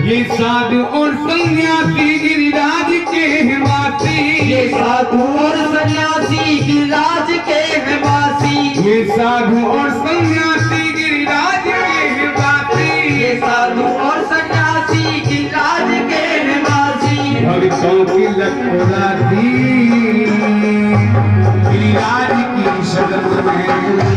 ये साधु और सन्यासी गिरिराज के हैं वासी, ये साधु और सन्यासी गिरिराज के हैं वासी, ये साधु और सन्यासी गिरिराज के हैं वासी, ये साधु और सन्यासी गिरिराज के हैं वासी। भक्तों की लखोलाती गिरिराज की शरण में,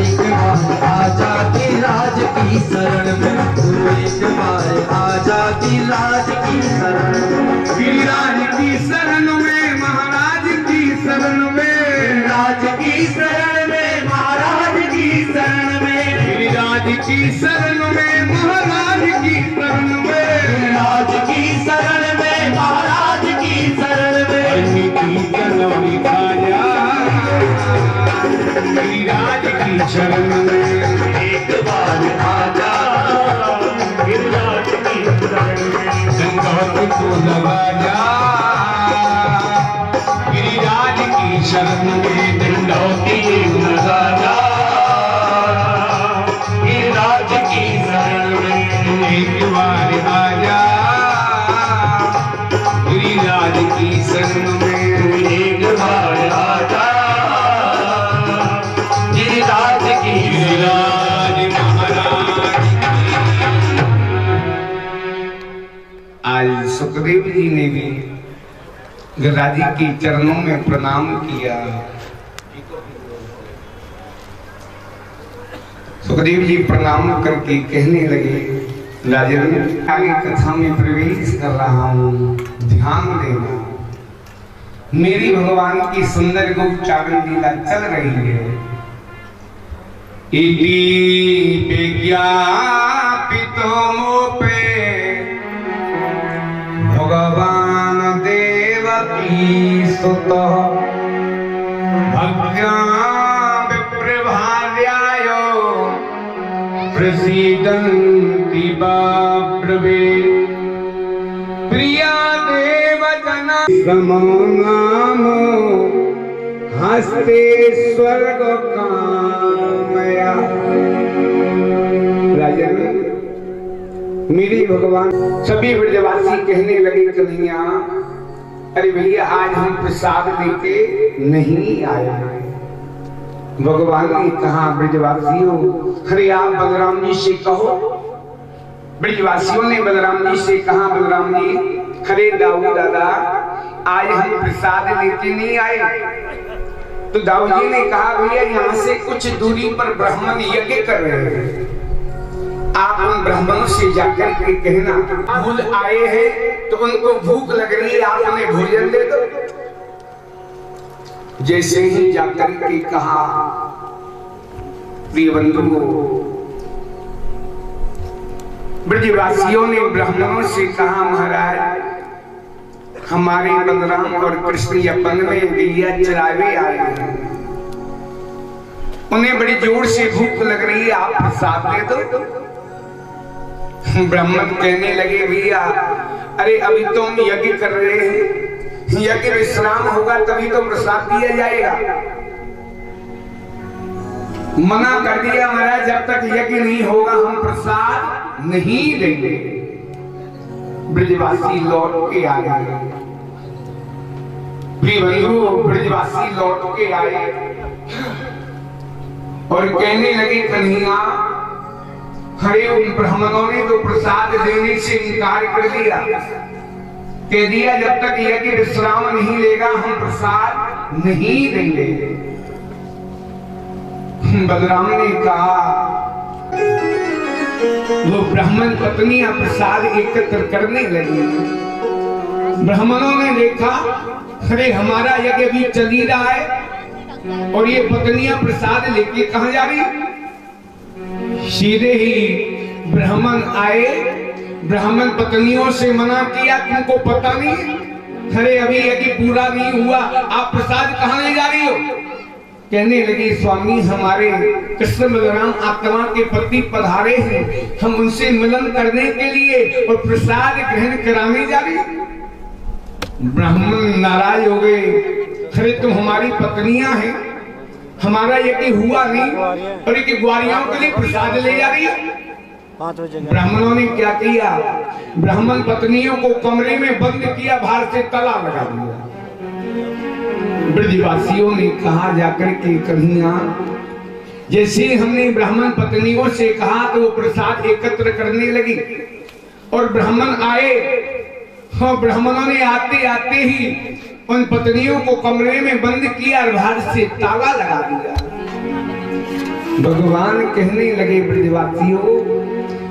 एक बार आजा गिरिराज की शरण में, तू एक बार आजा गिरिराज की शरण में, गिरिराज की शरण में, महाराज की शरण में, गिरिराज की शरण में, महाराज की शरण में, गिरिराज की शरण में, महाराज की शरण में, गिरिराज की शरण में, महाराज की शरण में। अग्नि की जलौनी खाजा गिरिराज की शरण में, एक बार आजा गिरिराज की शरण में, दंडवत को लगा जा गिरिराज की शरण में, दंडौती लगा जा गिरिराज की शरण में। एक बार आजा गिरिराज की शरण में, एक बार आजा गिरिराज की गिरिराज महाराज की। आज सुखदेव जी ने भी गिरिराज जी के चरणों में प्रणाम किया। सुखदेव जी प्रणाम करके कहने लगे, राजन आगे कथा में प्रवेश कर रहा हूँ, ध्यान देना। मेरी भगवान की सुंदर गोपचारण लीला चल रही है। इति विज्ञापितो मोपे भगवान देवकी सुतः भक्त्या विप्रभार्यायो प्रसीदन्ति ब्रवे प्रिया देवजना समो नाम हस्ते स्वर्ग कामया। राजन मेरी भगवान सभी ब्रजवासी कहने लगे, कन्हैया अरे भैया आज हम प्रसाद लेके नहीं आए। भगवान ने कहा, ब्रजवासियों अरे आप बलराम जी से कहो। ब्रजवासियों ने बलराम जी से कहा, बलराम जी अरे दाऊ दादा आज हम प्रसाद लेके नहीं आए। तो दाऊ जी ने कहा, भैया यहाँ से कुछ दूरी पर ब्राह्मण यज्ञ कर रहे हैं, आप उन ब्राह्मणों से जाकर के कहना भूल आए हैं तो उनको भूख लग रही है, आप उन्हें भोजन दे दो। जैसे ही जाकर के कहा, प्रिय बंधुओं ब्रजवासियों ने ब्राह्मणों से कहा, महाराज हमारे बलराम और कृष्ण यपन में गैया चरावे आए हैं, उन्हें बड़ी जोर से भूख लग रही है, आप प्रसाद दे दो। ब्राह्मण कहने लगे, भैया अरे अभी तो हम यज्ञ कर रहे हैं, यज्ञ विश्राम होगा तभी तो प्रसाद दिया जाएगा। मना कर दिया महाराज, जब तक यज्ञ नहीं होगा हम प्रसाद नहीं देंगे। ब्रजवासी लौट के आ गए। ब्रजवासी लौट के आए और कहने लगे, कन्हैया हरे उन ब्राह्मणों ने तो प्रसाद देने से इनकार कर दिया, कह दिया जब तक यज्ञ विश्राम नहीं लेगा हम प्रसाद नहीं देंगे। बलराम ने कहा, वो ब्राह्मण पत्नियां प्रसाद एकत्र करने लगी। ब्राह्मणों ने देखा अरे हमारा यज्ञ भी चल ही रहा है और ये पत्नियां प्रसाद लेके कहां जा रही। सीधे ही ब्राह्मण आए, ब्राह्मण पत्नियों से मना किया, तुमको पता नहीं अरे अभी यज्ञ पूरा नहीं हुआ, आप प्रसाद कहां ले जा रही हो। कहने लगे, स्वामी हमारे कृष्ण बलराम आत्मा के पति पधारे हैं, हम उनसे मिलन करने के लिए और प्रसाद ग्रहण कराने जा रही। ब्राह्मण नाराज हो गए, अरे तुम हमारी पत्नियां हैं, हमारा यज्ञ हुआ नहीं और एक ग्वारियों के लिए प्रसाद ले जा रही है। ब्राह्मणों ने क्या किया, ब्राह्मण पत्नियों को कमरे में बंद किया, बाहर से ताला लगा दिया। ब्रजवासियों ने कहा जाकर के कन्हैया, जैसे हमने ब्राह्मण पत्नियों से कहा तो वो प्रसाद एकत्र करने लगी और ब्राह्मण आए। हाँ, ब्राह्मणों ने आते आते ही उन पत्नियों को कमरे में बंद किया और बाहर से ताला लगा दिया। भगवान कहने लगे, ब्रजवासियों,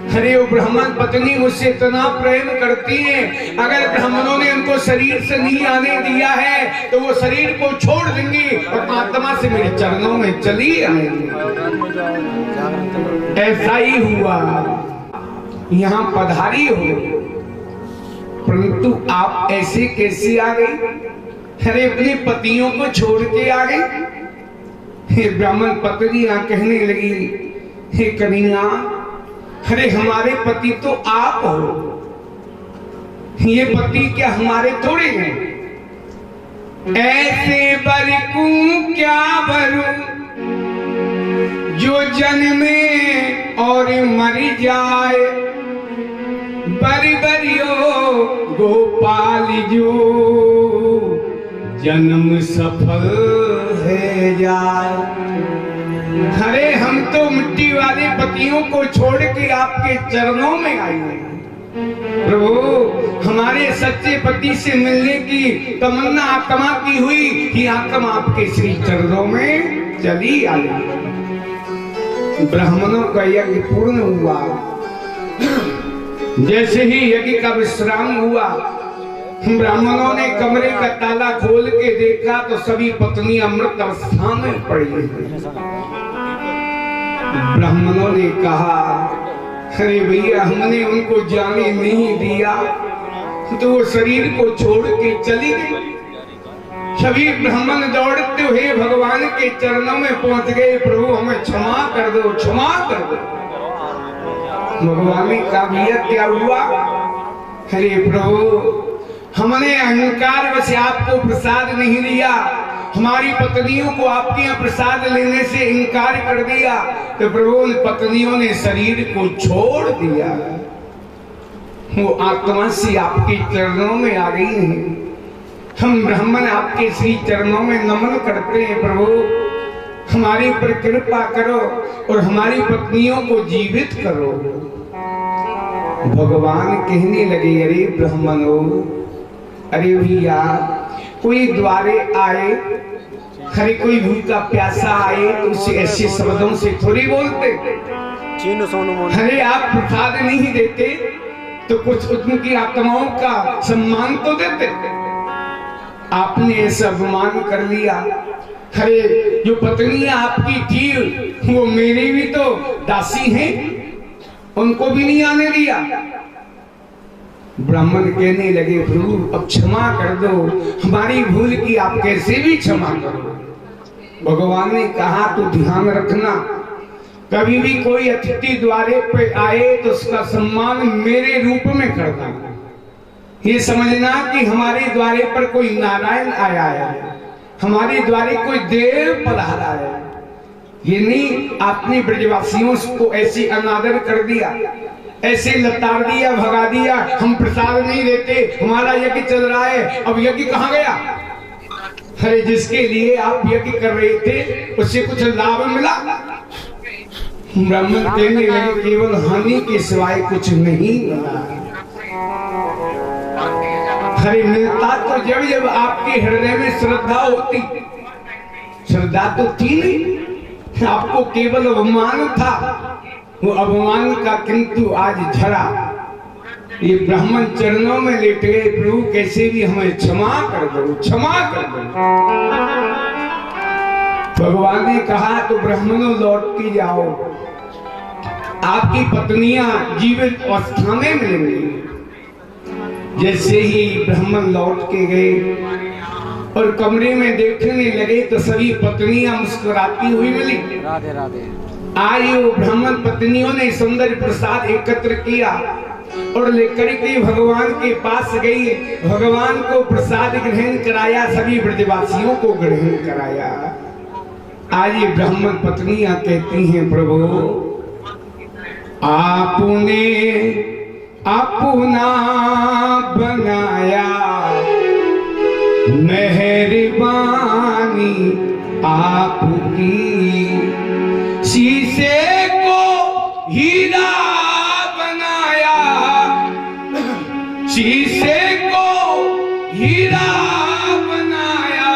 अरे वो ब्राह्मण पत्नी मुझसे इतना प्रेम करती है, अगर ब्राह्मणों ने उनको शरीर से नहीं आने दिया है तो वो शरीर को छोड़ देंगी और आत्मा से मेरे चरणों में चली आएंगी। ऐसा ही हुआ, यहाँ पधारी हो, परंतु आप ऐसे कैसे आ गई? अरे अपने पतियों को छोड़ के आ गई। ब्राह्मण पत्नियां कहने लगी, हे कन्हैया, अरे हमारे पति तो आप हो, ये पति क्या हमारे थोड़े हैं? ऐसे बरकू क्या भरूं जो जन्मे और मर जाए, बरी बरियो गोपाल जो जन्म सफल है जाए। अरे हम तो मिट्टी वाले पतियों को छोड़ के आपके चरणों में आए हैं प्रभु। हमारे सच्चे पति से मिलने की तमन्ना आत्मा की हुई कि आत्मा आपके श्री चरणों में चली आई। ब्राह्मणों का यज्ञ पूर्ण हुआ। जैसे ही यज्ञ का विश्राम हुआ, ब्राह्मणों ने कमरे का ताला खोल के देखा तो सभी पत्नी अमृत अवस्था में पड़ी। ब्राह्मणों ने कहा, अरे भैया, हमने उनको जाने नहीं दिया तो वो शरीर को छोड़ के चली गई। सभी ब्राह्मण दौड़ते हुए भगवान के चरणों में पहुंच गए, प्रभु हमें क्षमा कर दो, क्षमा कर दो। भगवान ने कहा, भैया क्या हुआ? अरे प्रभु, हमने अहंकार वश आपको प्रसाद नहीं दिया, हमारी पत्नियों को आपके यहाँ प्रसाद लेने से इनकार कर दिया, तो प्रभु उन पत्नियों ने शरीर को छोड़ दिया। वो आत्मा से आपके चरणों में आ गई है। हम ब्राह्मण आपके श्री चरणों में नमन करते हैं, प्रभु हमारे ऊपर कृपा करो और हमारी पत्नियों को जीवित करो। भगवान कहने लगे, अरे ब्राह्मणों, अरे भैया, कोई द्वारे आए, अरे कोई भूखा प्यासा आए तो उसे ऐसे शब्दों से थोड़ी बोलते। अरे आप प्रसाद नहीं देते तो कुछ उनकी आत्माओं का सम्मान तो देते। आपने ऐसा अपमान कर लिया। अरे जो पत्नियां आपकी थी वो मेरी भी तो दासी हैं, उनको भी नहीं आने दिया। ब्राह्मण कहने लगे, प्रभु अब क्षमा कर दो, हमारी भूल की आप कैसे भी क्षमा करो। भगवान ने कहा, तो ध्यान रखना, कभी भी कोई अतिथि द्वारे पे आए तो उसका सम्मान मेरे रूप में करना। ये समझना कि हमारे द्वारे पर कोई नारायण आया है, हमारे द्वारे कोई देव पधारा है। ये नहीं आपने ब्रजवासियों को ऐसी अनादर कर दिया, ऐसे लताड़ दिया, भगा दिया, हम प्रसाद नहीं देते, हमारा यज्ञ चल रहा है, अब यज्ञ कहाँ गया? अरे जिसके लिए आप यज्ञ कर रहे थे उससे कुछ लाभ मिला? ब्राह्मण कहने लगे, केवल हानि के सिवाय कुछ नहीं मिला। अरे मिलता तो जब जब आपके हृदय में श्रद्धा होती। श्रद्धा तो थी नहीं, आपको केवल अभिमान था, वो अभिमान का किंतु आज झरा। ये ब्राह्मण चरणों में लेट गए, प्रभु कैसे भी हमें क्षमा कर दो, क्षमा कर दो। भगवान ने कहा, तो ब्राह्मणों लौट के जाओ, आपकी पत्नियां जीवित अवस्था में मिलेंगी। जैसे ही ब्राह्मण लौट के गए और कमरे में देखने लगे तो सभी पत्नियां मुस्कुराती हुई मिली। राधे राधे। आज वो ब्राह्मण पत्नियों ने सुंदर प्रसाद एकत्र किया और लेकर के भगवान के पास गई, भगवान को प्रसाद ग्रहण कराया, सभी ब्रजवासियों को ग्रहण कराया। आज ये ब्राह्मण पत्नियां कहती हैं, प्रभु आपने अपना बनाया, मेहरबानी आपकी। शीशे को हीरा बनाया, शीशे को हीरा बनाया,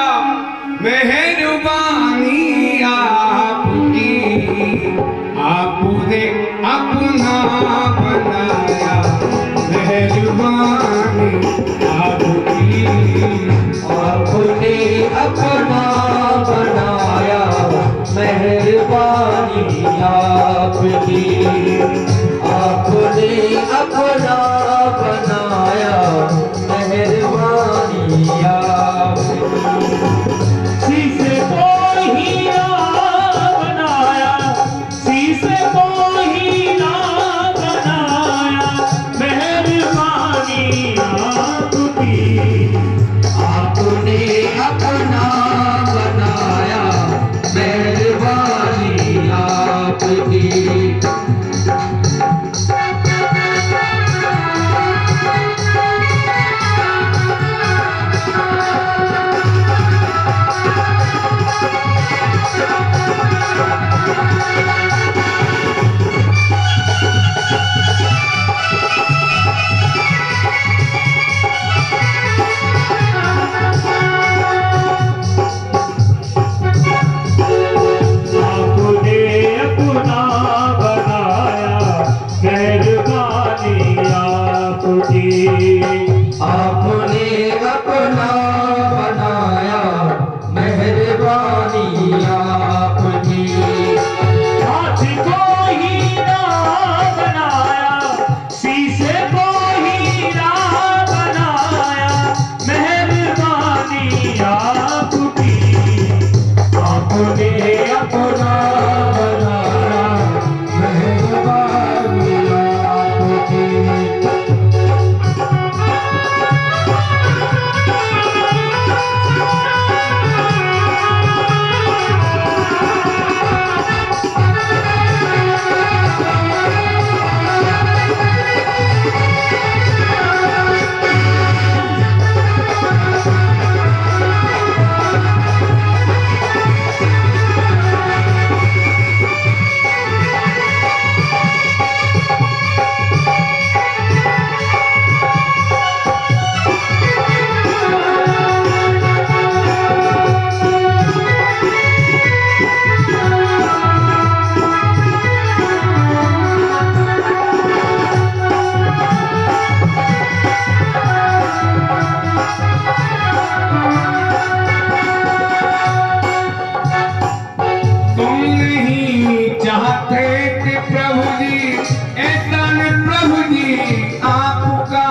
मेहरबानी आपकी। आपने अपना बनाया, मेहरबानी आपकी। आपने अपना बनाया, मेहरबानी आपकी। आपने अपना बनाया, मेहरबानी आपकी। शीशे को हीरा बनाया, शीशे को हीरा बनाया, मेहरबानी आपकी। आपने अपना बनाया, मेहरबानी आपकी। आपने अपना बनाया, मेहरबानी आपकी। आपने अपना बनाया, मेहरबानी आपकी। हाथ को हीरा बनाया, शीशे को हीरा बनाया, मेहरबानी आपकी। आपने अपना बनाया, मेहरबानी आपकी। तुम नहीं चाहते थे प्रभु जी, ऐसा न प्रभु जी आपका।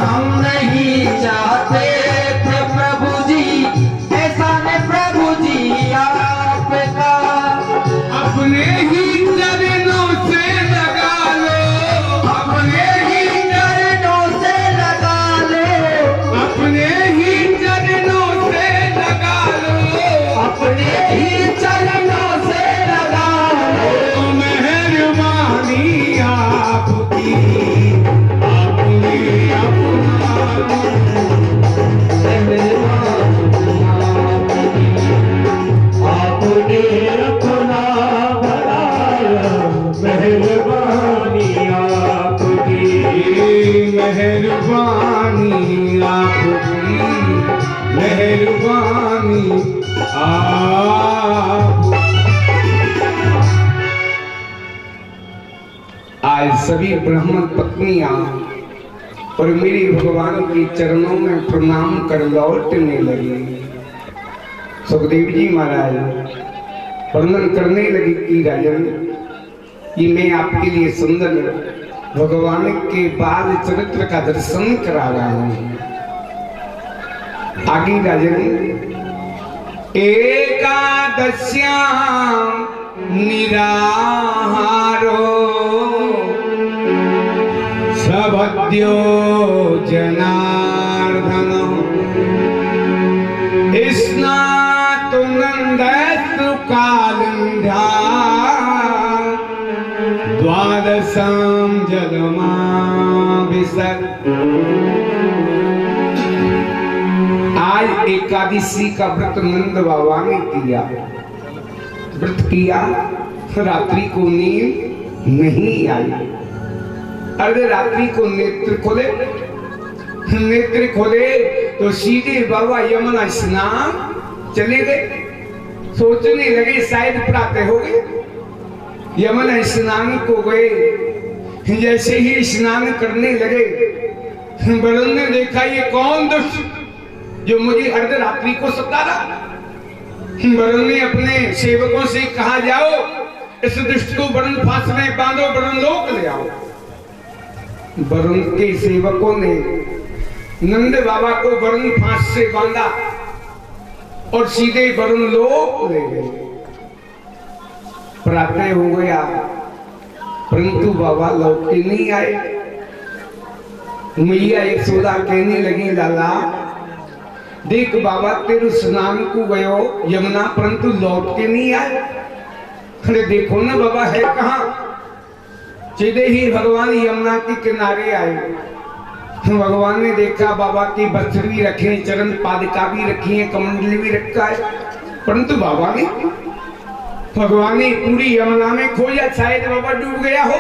हम नहीं चाहते थे प्रभु जी, ऐसा न प्रभु जी आपका। अपने ही चरणों से लगा लो, अपने ही चरणों से लगा लो, अपने ही चरणों से लगा लो, अपने ही चरणों से लगा लो। मेहरबानी आपकी। आपने अपना आपने अपना बनाया, मेहरबानी आपकी। मेहरबानी आपकी, मेहरबानी आप। आज सभी ब्राह्मण पत्नियां और मेरे भगवान के चरणों में प्रणाम कर लौटने लगी। सुखदेव जी महाराज वर्णन करने लगे कि राजन, ये मैं आपके लिए सुंदर भगवान के बाल चरित्र का दर्शन करा रहा हूं। आगे राजन, एकादश्याम निराहारो सबद्यो जनार्दन स्नातु नंदस्तु कालिंधा द्वादश आज एकादशी का व्रत नंद बाबा ने किया, व्रत किया, रात्रि को नींद नहीं आई। अरे रात्रि को नेत्र खोले तो सीधे बाबा यमुना स्नान चले गए। सोचने लगे शायद प्रातः हो गए, यमुना स्नान को गए। जैसे ही स्नान करने लगे, वरुण ने देखा ये कौन दुष्ट जो मुझे अर्धरात्रि को सता रहा। वरुण ने अपने सेवकों से कहा, जाओ इस दुष्ट को वरुण फांस में बांधो, वरुण लोक ले आओ। वरुण के सेवकों ने नंद बाबा को वरुण फांस से बांधा और सीधे वरुण लोक ले गए। प्रातः हो गया, परंतु बाबा लौट के नहीं आए। मैया यशोदा कहने लगी, लाला देख बाबा तेरे स्नान को गयो यमुना, परंतु लौट के नहीं आए। अरे देखो ना बाबा है कहाँ। सीधे ही भगवान यमुना के किनारे आए। भगवान ने देखा बाबा की वस्त्र भी रखे, चरण पादिका भी रखी है, कमंडली भी रखा है, परंतु भगवान ने पूरी यमुना में खोजा, शायद बाबा डूब गया हो,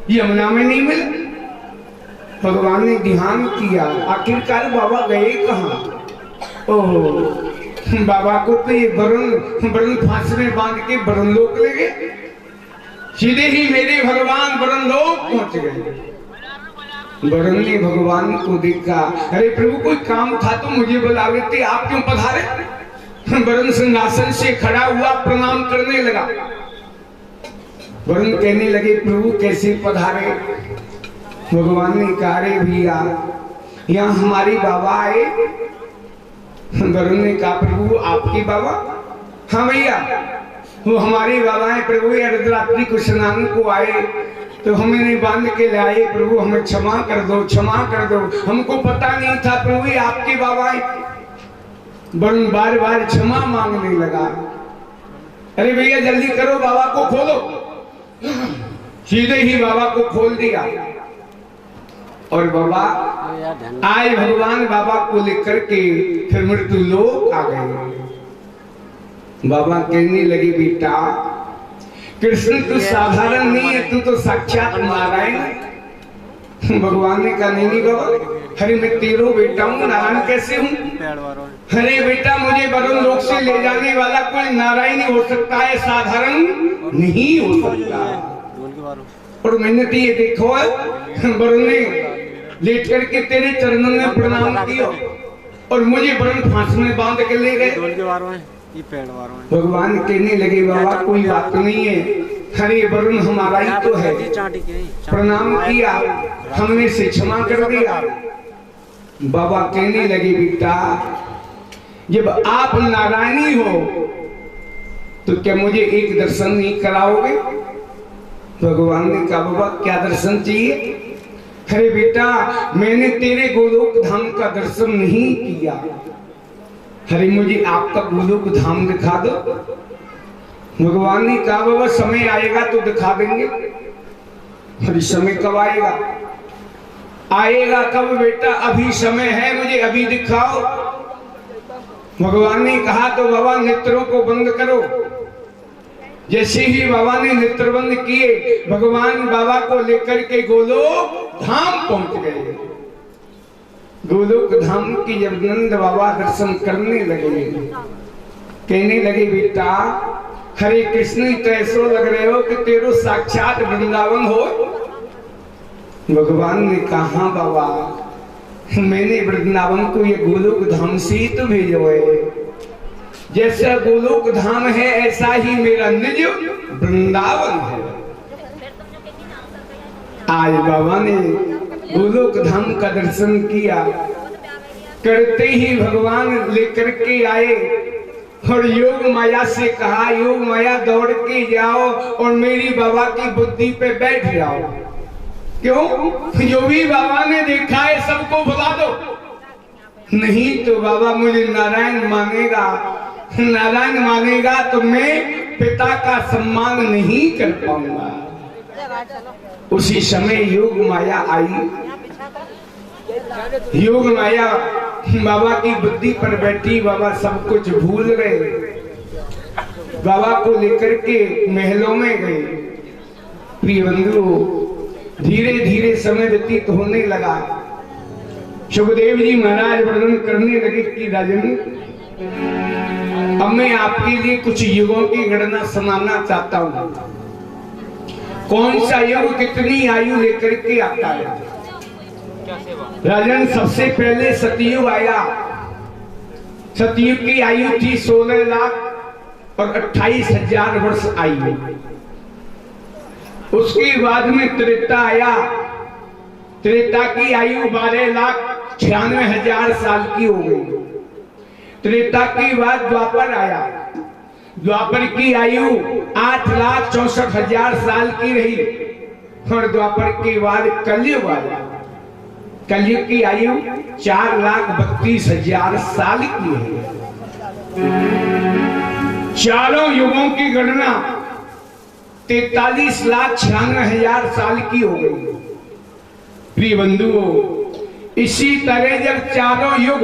यमुना में नहीं मिला। भगवान ने ध्यान किया, आखिरकार बाबा गए कहाँ। ओह, बाबा को तो ये वरुण फांस में बांध के वरुण लोक ले गए। सीधे ही मेरे भगवान वरुण लोक पहुंच गए। वरुण ने भगवान को देखा, अरे प्रभु कोई काम था तो मुझे बुला लेते, आप क्यों पधारे। वरुण सिंहासन से खड़ा हुआ, प्रणाम करने लगा। वरुण कहने लगे, प्रभु कैसे पधारे। भगवान ने कहा, रे भैया यहाँ हमारे बाबा आए। वरुण ने कहा, प्रभु आपके बाबा। हाँ भैया वो हमारे बाबा है प्रभु, अर्धरात्रि को स्नान को आए तो हमें बांध के लाए। प्रभु हमें क्षमा कर दो, क्षमा कर दो, हमको पता नहीं था प्रभु आपके बाबा है। वरुण बार बार क्षमा मांगने लगा। अरे भैया जल्दी करो, बाबा को खोलो। सीधे ही बाबा को खोल दिया और बाबा आए। भगवान बाबा को लेकर के फिर मृत्यु लोक आ गए। बाबा कहने लगे, बेटा कृष्ण तू साधारण नहीं है, तू तो साक्षात नारायण। भगवान ने कहा, नहीं बाबा, अरे मैं तेरो बेटा हूँ, नारायण कैसे हूँ। अरे बेटा मुझे वरुण लोक से ले जाने वाला कोई नारायण ही हो सकता है, साधारण नहीं हो सकता। और मैंने तो ये देखो है, वरुण ने लेट करके तेरे चरणों में प्रणाम किया और मुझे वरुण फांस में बांध के ले गए। भगवान कहने लगे, बाबा कोई बात नहीं है, अरे वरुण हमारा ही तो है। प्रणाम किया, हमने से क्षमा कर दिया। बाबा कहने लगे, बेटा जब आप नारायणी हो तो क्या मुझे एक दर्शन नहीं कराओगे। भगवान ने कहा, बाबा क्या दर्शन चाहिए। अरे बेटा मैंने तेरे गोलोक धाम का दर्शन नहीं किया, अरे मुझे आपका गोलोक धाम दिखा दो। भगवान ने कहा, बाबा समय आएगा तो दिखा देंगे। अरे समय कब आएगा। आएगा कब बेटा, अभी समय है, मुझे अभी दिखाओ। भगवान ने कहा, तो बाबा नेत्रों को बंद करो। जैसे ही बाबा ने नेत्र बंद किए, भगवान बाबा को लेकर के गोलोक धाम पहुंच गए। गोलोक धाम की जब नंद बाबा दर्शन करने लगे, कहने लगे, बेटा हरे कृष्ण तो ऐसो लग रहे हो कि तेरो साक्षात वृंदावन हो। भगवान ने कहा, बाबा मैंने वृंदावन को ये गोलोक धाम से ही तो भेजो है। जैसा गोलोक धाम है ऐसा ही मेरा निज वृंदावन है। आज बाबा ने गोलोक धाम का दर्शन किया, करते ही भगवान लेकर के आए और योग माया से कहा, योग माया दौड़ के जाओ और मेरी बाबा की बुद्धि पे बैठ जाओ। क्यों, जो भी बाबा ने देखा है सबको भुला दो, नहीं तो बाबा मुझे नारायण मानेगा, नारायण मानेगा तो मैं पिता का सम्मान नहीं कर पाऊंगा। उसी समय योग माया आई योग माया बाबा की बुद्धि पर बैठी, बाबा सब कुछ भूल गए। बाबा को लेकर के महलों में गए। प्रिय बंधु, धीरे धीरे समय व्यतीत होने लगा। सुखदेव जी महाराज वर्णन करने लगे कि राजन, अब मैं आपके लिए कुछ युगों की गणना सुनाना चाहता हूं। कौन सा युग कितनी आयु लेकर के आता है। राजन, सबसे पहले सतयुग आया। सतयुग की आयु थी 16 लाख और 28,000 वर्ष आयु। उसके बाद में त्रेता आया। त्रेता की आयु 12,96,000 साल की हो गई। त्रेता के बाद द्वापर आया। द्वापर की आयु 8,64,000 साल की रही। और द्वापर के बाद कलयुग आया। कलयुग की आयु 4,32,000 साल की है। चारों युगों की गणना 43,96,000 साल की हो गई। प्रिय बंधुओं, इसी तरह जब चारों युग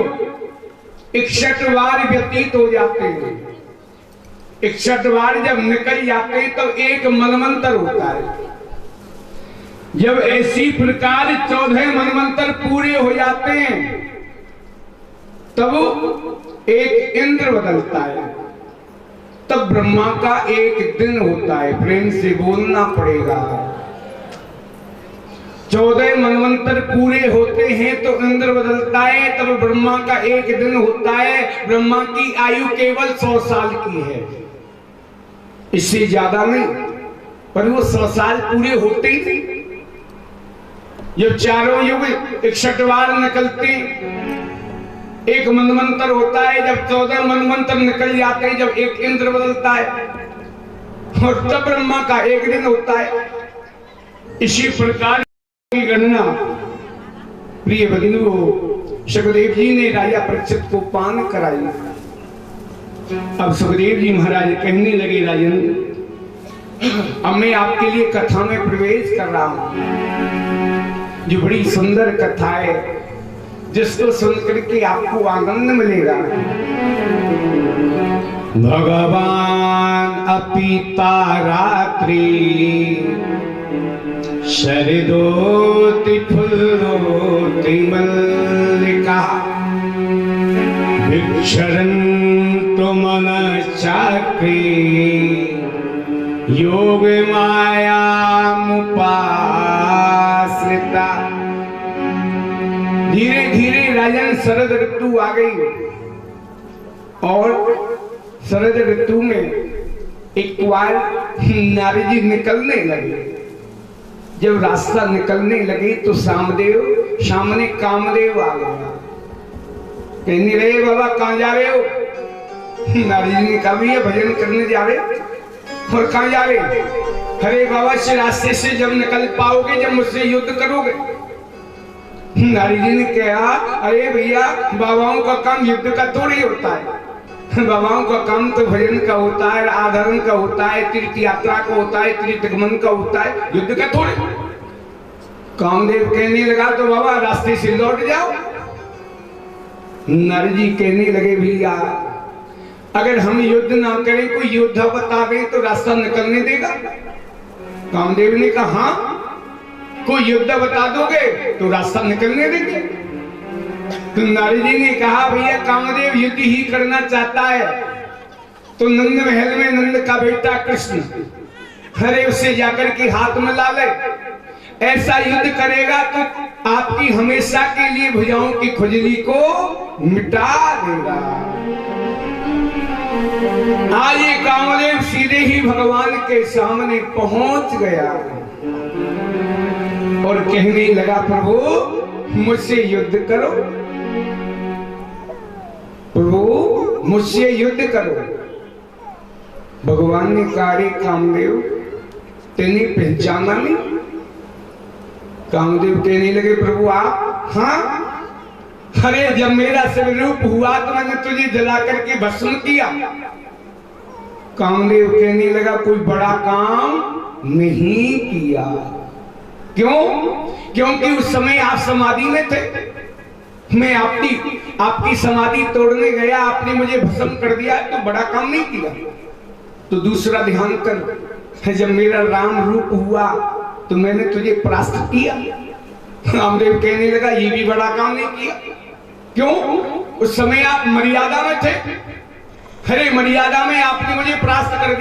61 बार व्यतीत हो जाते हैं, 61 बार जब निकल जाते हैं तो एक मनवंतर होता है। जब ऐसी प्रकार 14 मनवंतर पूरे हो जाते हैं तब एक इंद्र बदलता है। तब ब्रह्मा का एक दिन होता है। प्रेम से बोलना पड़ेगा। 14 मनवंतर पूरे होते हैं तो इंद्र बदलता है। तब ब्रह्मा का एक दिन होता है। ब्रह्मा की आयु केवल 100 साल की है, इससे ज्यादा नहीं। पर वो 100 साल पूरे होते ही नहीं। जब चारों युग 61 बार निकलते, एक मनवंतर होता है। जब 14 मनवंतर निकल जाते हैं, जब एक इंद्र बदलता है और तब ब्रह्मा का एक दिन होता है। इसी प्रकार की गणना प्रिय बंधुओं सुखदेव जी ने राजा परीक्षित को पान कराई। अब सुखदेव जी महाराज कहने लगे, राजन, अब मैं आपके लिए कथा में प्रवेश कर रहा हूं, जो बड़ी सुंदर कथा है, जिसको सुनकर के आपको आनंद मिलेगा। भगवान अपीता रात्रि शरदोति फुल्लोति मल्लिका भिक्षरन्तु मन चाक्री योग माया मुपाश्रिता। धीरे धीरे राजन शरद ऋतु आ गई और शरद ऋतु में एक बार नारद जी निकलने लगे। जब रास्ता निकलने लगे तो सामने कामदेव आ गया। कहने रहे, बाबा कहाँ जा रहे हो। नारद जी ने कहा, भैया भजन करने जा रहे। और कहाँ जा रहे। अरे बाबा, से रास्ते से जब निकल पाओगे जब मुझसे युद्ध करोगे। नारद जी ने कहा, अरे भैया, बाबाओं का काम युद्ध का थोड़ी होता है। बाबाओं का काम तो भजन का होता है, आदरण का होता है, तीर्थ यात्रा का होता है, तीर्थगमन का होता है, युद्ध का थोड़ी। कामदेव कहने लगा, तो बाबा रास्ते से लौट जाओ। नारद जी कहने लगे, भैया अगर हम युद्ध ना करें, कोई योद्धा बता दे तो रास्ता निकलने देगा। कामदेव ने कहा, हाँ, कोई योद्धा बता दोगे तो रास्ता निकलने देंगे। तो नारद जी ने कहा, भैया कामदेव युद्ध ही करना चाहता है तो नंद महल में नंद का बेटा कृष्ण, अरे उससे जाकर के हाथ मिला ले। ऐसा युद्ध करेगा तो आपकी हमेशा के लिए भुजाओं की खुजली को मिटा देगा। आज ये कामदेव सीधे ही भगवान के सामने पहुंच गया और कहने लगा, प्रभु मुझसे युद्ध करो, प्रभु मुझसे युद्ध करो। भगवान ने कहा, रे कामदेव तेने पहचाना नहीं। कामदेव कहने लगे, प्रभु आप। हाँ, अरे जब मेरा स्वरूप हुआ तो मैंने तुझे जला करके भस्म किया। कामदेव कहने लगा, कोई बड़ा काम नहीं किया। क्यों? क्योंकि उस समय आप समाधि में थे। मैं आपकी समाधि तोड़ने गया, आपने मुझे भस्म कर दिया, तो बड़ा काम नहीं किया। तो दूसरा ध्यान कर, जब मेरा राम रूप हुआ तो मैंने तुझे परास्त किया। रामदेव कहने लगा ये भी बड़ा काम नहीं किया। क्यों? उस समय आप मर्यादा में थे। अरे मर्यादा में आपने मुझे परास्त कर दिया।